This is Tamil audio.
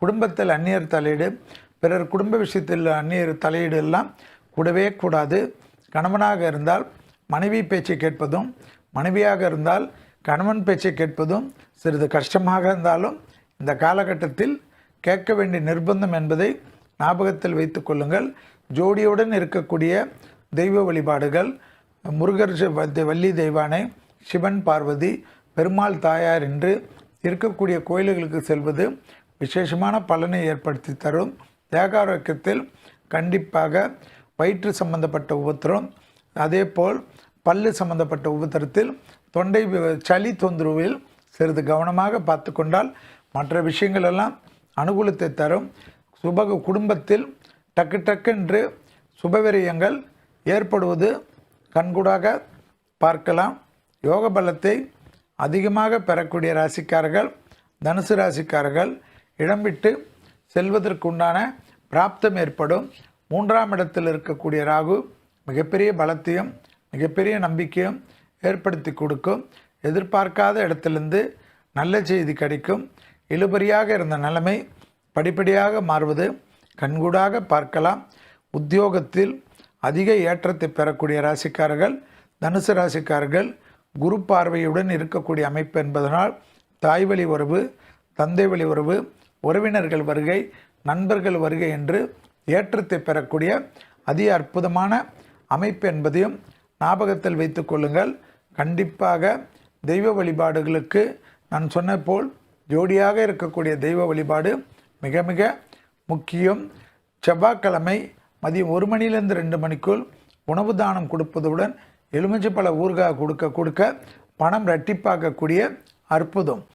குடும்பத்தில் அந்நியர் தலையீடு, பிறர் குடும்ப விஷயத்தில் அந்நியர் தலையீடு எல்லாம் கூடவே கூடாது. கணவனாக இருந்தால் மனைவி பேச்சை கேட்பதும், மனைவியாக இருந்தால் கணவன் பேச்சை கேட்பதும் சிறிது கஷ்டமாக இருந்தாலும் இந்த காலகட்டத்தில் கேட்க வேண்டிய நிர்பந்தம் என்பதை ஞாபகத்தில் வைத்து கொள்ளுங்கள். ஜோடியுடன் இருக்கக்கூடிய தெய்வ வழிபாடுகள் முருகர், வள்ளி தெய்வானை, சிவன் பார்வதி, பெருமாள் தாயார் என்று இருக்கக்கூடிய கோயில்களுக்கு செல்வது விசேஷமான பலனை ஏற்படுத்தி தரும். தேகாரோக்கியத்தில் கண்டிப்பாக வயிற்று சம்பந்தப்பட்ட உபத்திரம், அதே போல் பல்லு சம்பந்தப்பட்ட உபத்திரத்தில் தொண்டை சளி தொந்தரவில் சிறிது கவனமாக பார்த்து கொண்டால் மற்ற விஷயங்கள் எல்லாம் அனுகூலத்தை தரும். குடும்பத்தில் டக்கு டக்கென்று சுபவிரயங்கள் ஏற்படுவது கண்கூடாக பார்க்கலாம். யோக பலத்தை அதிகமாக பெறக்கூடிய ராசிக்காரர்கள் தனுசு ராசிக்காரர்கள் இடம் விட்டு செல்வதற்குண்டான பிராப்தம் ஏற்படும். 3ஆம் இடத்தில் இருக்கக்கூடிய ராகு மிகப்பெரிய பலத்தையும் மிகப்பெரிய நம்பிக்கையும் ஏற்படுத்தி கொடுக்கும். எதிர்பார்க்காத இடத்திலிருந்து நல்ல செய்தி கிடைக்கும். இழுபறியாக இருந்த நிலைமை படிப்படியாக மாறுவது கண்கூடாக பார்க்கலாம். உத்தியோகத்தில் அதிக ஏற்றத்தை பெறக்கூடிய ராசிக்காரர்கள் தனுசு ராசிக்காரர்கள் குரு பார்வையுடன் இருக்கக்கூடிய அமைப்பு என்பதனால் தாய் வழி உறவு, தந்தை வழி உறவு, உறவினர்கள் வருகை, நண்பர்கள் வருகை என்று ஏற்றத்தை பெறக்கூடிய அதி அற்புதமான அமைப்பு என்பதையும் ஞாபகத்தில் வைத்து கொள்ளுங்கள். கண்டிப்பாக தெய்வ வழிபாடுகளுக்கு நான் சொன்ன போல் ஜோடியாக இருக்கக்கூடிய தெய்வ வழிபாடு மிக மிக முக்கியம். செவ்வாய்க்கிழமை மதியம் 1 மணியிலிருந்து 2 மணிக்குள் உணவு தானம் கொடுப்பதுடன் எலுமிச்சை பழ ஊறுகாய் கொடுக்க பணம் இரட்டிப்பாக்கக்கூடிய அற்புதம்.